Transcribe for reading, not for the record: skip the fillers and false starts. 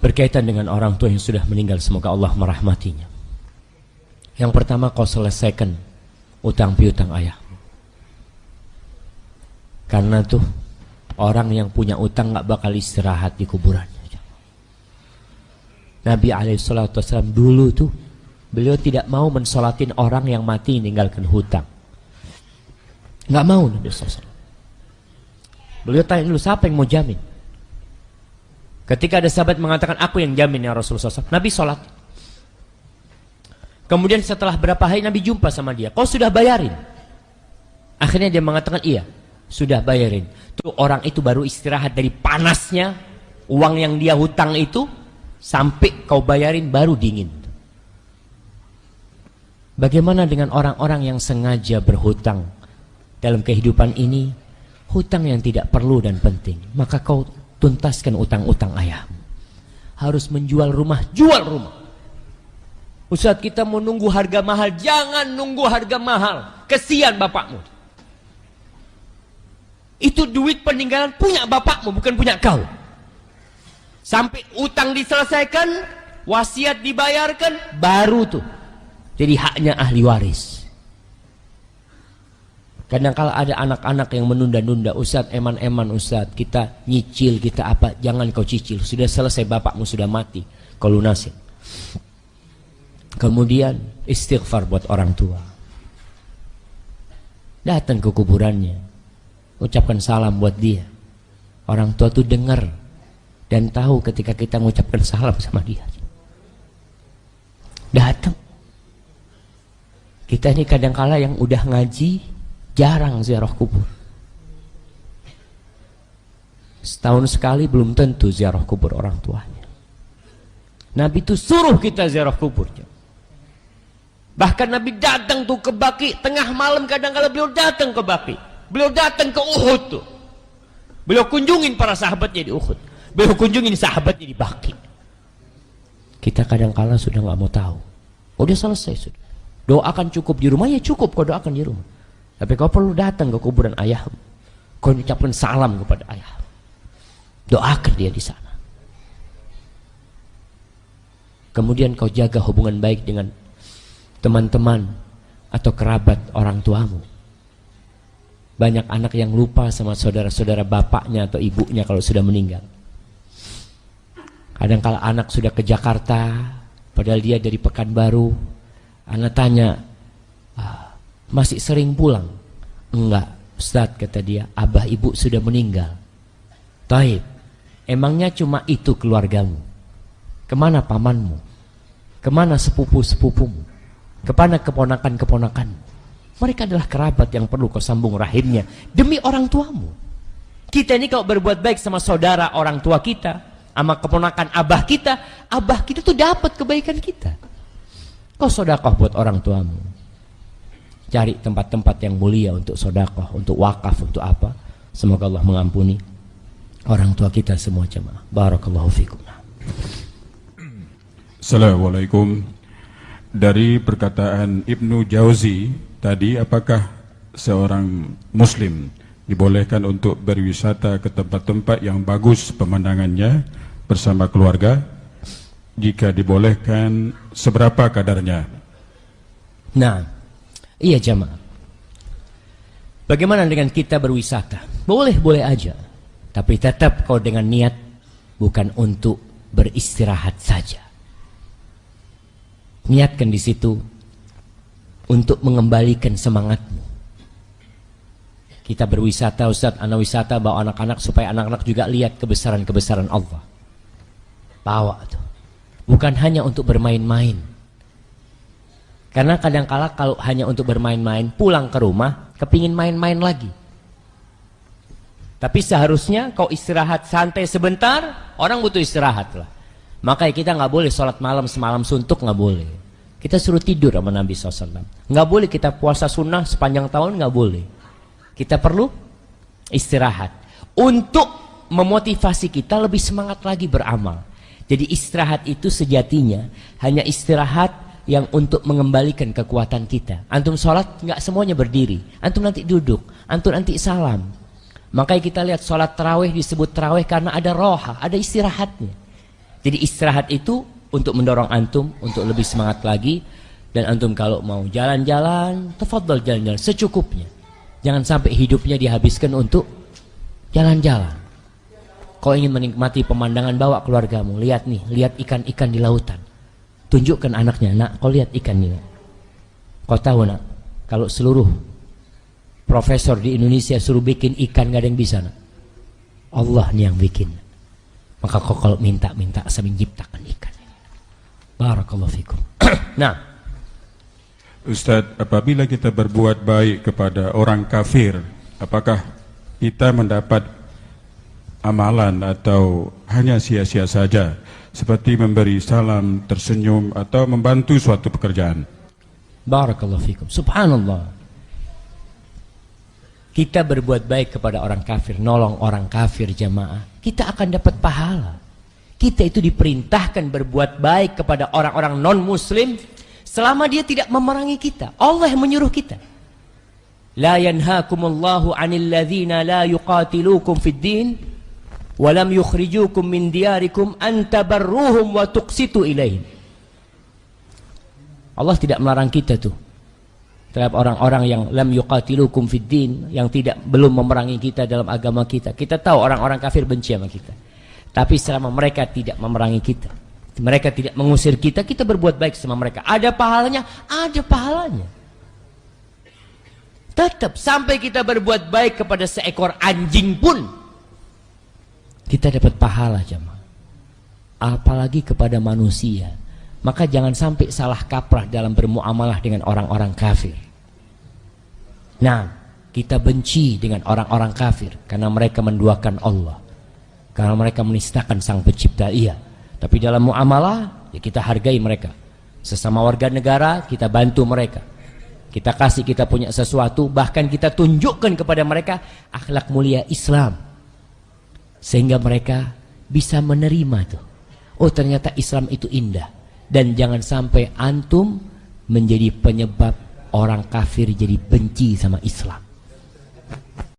berkaitan dengan orang tua yang sudah meninggal, semoga Allah merahmatinya. Yang pertama, kau selesaikan utang piutang ayahmu. Karena tuh orang yang punya utang gak bakal istirahat di kuburannya. Nabi SAW dulu tuh, beliau tidak mau mensolatin orang yang mati meninggalkan hutang. Gak mau Nabi SAW. Beliau tanya dulu, siapa yang mau jamin? Ketika ada sahabat mengatakan, aku yang jamin ya Rasulullah SAW, Nabi sholat. Kemudian setelah berapa hari Nabi jumpa sama dia, kau sudah bayarin? Akhirnya dia mengatakan, iya, sudah bayarin. Tuh orang itu baru istirahat dari panasnya uang yang dia hutang itu, sampai kau bayarin baru dingin. Bagaimana dengan orang-orang yang sengaja berhutang dalam kehidupan ini? Hutang yang tidak perlu dan penting. Maka kau tuntaskan utang-utang ayahmu. Harus menjual rumah, jual rumah. Ustaz, kita mau nunggu harga mahal. Jangan nunggu harga mahal. Kesian bapakmu. Itu duit peninggalan punya bapakmu, bukan punya kau. Sampai utang diselesaikan, wasiat dibayarkan, baru tuh jadi haknya ahli waris. Kadang-kala ada anak-anak yang menunda-nunda, Ustaz, eman-eman Ustaz, kita nyicil, kita apa, jangan kau cicil, sudah selesai bapakmu sudah mati, kau lunasin. Kemudian istighfar buat orang tua. Datang ke kuburannya, ucapkan salam buat dia. Orang tua tuh dengar dan tahu ketika kita mengucapkan salam sama dia. Datang. Kita ini kadang-kala yang udah ngaji jarang ziarah kubur. Setahun sekali belum tentu ziarah kubur orang tuanya. Nabi itu suruh kita ziarah kubur. Bahkan Nabi datang tuh ke Baqi tengah malam, kadang-kala beliau datang ke Baqi. Beliau datang ke Uhud tuh. Beliau kunjungin para sahabatnya di Uhud. Beliau kunjungin sahabatnya di Baqi. Kita kadang-kala sudah nggak mau tahu. Udah selesai sudah. Doakan cukup di rumah, ya cukup kau doakan di rumah. Tapi kau perlu datang ke kuburan ayahmu. Kau ucapkan salam kepada ayahmu. Doakan dia di sana. Kemudian kau jaga hubungan baik dengan teman-teman atau kerabat orang tuamu. Banyak anak yang lupa sama saudara-saudara bapaknya atau ibunya kalau sudah meninggal. Kadang-kala anak sudah ke Jakarta, padahal dia dari Pekanbaru. Anak tanya, masih sering pulang? Enggak, Ustaz, kata dia, abah ibu sudah meninggal. Taib, emangnya cuma itu keluargamu? Kemana pamanmu? Kemana sepupu-sepupumu? Kemana keponakan-keponakanmu? Mereka adalah kerabat yang perlu kau sambung rahimnya demi orang tuamu. Kita ini kalau berbuat baik sama saudara orang tua kita, sama keponakan abah kita tuh dapat kebaikan kita. Kau sedekah buat orang tuamu. Cari tempat-tempat yang mulia untuk sedekah, untuk wakaf, untuk apa. Semoga Allah mengampuni orang tua kita semua jemaah. Barakallahu fikum. Assalamualaikum. Dari perkataan Ibnu Jauzi tadi, apakah seorang muslim dibolehkan untuk berwisata ke tempat-tempat yang bagus pemandangannya bersama keluarga? Jika dibolehkan, seberapa kadarnya? Nah, iya jamaah. Bagaimana dengan kita berwisata? Boleh-boleh aja. Tapi tetap kau dengan niat bukan untuk beristirahat saja. Niatkan di situ untuk mengembalikan semangatmu. Kita berwisata, Ustaz, anak wisata bawa anak-anak supaya anak-anak juga lihat kebesaran-kebesaran Allah. Bawa tuh. Bukan hanya untuk bermain-main. Karena kadang-kala kalau hanya untuk bermain-main, pulang ke rumah, kepingin main-main lagi. Tapi seharusnya kau istirahat santai sebentar, orang butuh istirahat lah. Makanya kita nggak boleh sholat malam semalam suntuk, nggak boleh. Kita suruh tidur sama Nabi SAW. Nggak boleh kita puasa sunnah sepanjang tahun, nggak boleh. Kita perlu istirahat untuk memotivasi kita lebih semangat lagi beramal. Jadi istirahat itu sejatinya hanya istirahat yang untuk mengembalikan kekuatan kita. Antum sholat nggak semuanya berdiri, antum nanti duduk, antum nanti salam. Makanya kita lihat sholat tarawih disebut tarawih karena ada roha, ada istirahatnya. Jadi istirahat itu untuk mendorong antum untuk lebih semangat lagi. Dan antum kalau mau jalan-jalan, tafadhol jalan-jalan secukupnya. Jangan sampai hidupnya dihabiskan untuk jalan-jalan. Kau ingin menikmati pemandangan, bawa keluargamu. Lihat nih, lihat ikan-ikan di lautan. Tunjukkan anaknya, nak, kau lihat ikan ini. Kau tahu nak, kalau seluruh profesor di Indonesia suruh bikin ikan, gak ada yang bisa nak. Allah nih yang bikin. Maka kau kalau minta-minta saya menciptakan ikan. Barakallahu fikum. Nah, Ustadz, apabila kita berbuat baik kepada orang kafir, apakah kita mendapat amalan atau hanya sia-sia saja, seperti memberi salam, tersenyum, atau membantu suatu pekerjaan? barakallahu fikum. Subhanallah. Kita berbuat baik kepada orang kafir, nolong orang kafir jamaah, kita akan dapat pahala. Kita itu diperintahkan berbuat baik kepada orang-orang non-muslim selama dia tidak memerangi kita. Allah yang menyuruh kita. La yanhaakumullahu 'anil ladzina la yuqatilukum fid din wa lam yukhrijukum min diyarikum an tabarruhum wa tuqsitu ilaihim. Allah tidak melarang kita tuh terhadap orang-orang yang lam yuqatilukum fid din, yang belum memerangi kita dalam agama kita. Kita tahu orang-orang kafir benci sama kita. Tapi selama mereka tidak memerangi kita, mereka tidak mengusir kita, kita berbuat baik sama mereka. Ada pahalanya? Ada pahalanya. Tetap sampai kita berbuat baik kepada seekor anjing pun kita dapat pahala jemaah. Apalagi kepada manusia. Maka jangan sampai salah kaprah dalam bermuamalah dengan orang-orang kafir. Nah, kita benci dengan orang-orang kafir karena mereka menduakan Allah. Karena mereka menistakan Sang Pencipta, iya. Tapi dalam muamalah, ya kita hargai mereka. Sesama warga negara, kita bantu mereka. Kita kasih, kita punya sesuatu, bahkan kita tunjukkan kepada mereka akhlak mulia Islam. Sehingga mereka bisa menerima tuh. Oh, ternyata Islam itu indah. Dan jangan sampai antum menjadi penyebab orang kafir jadi benci sama Islam.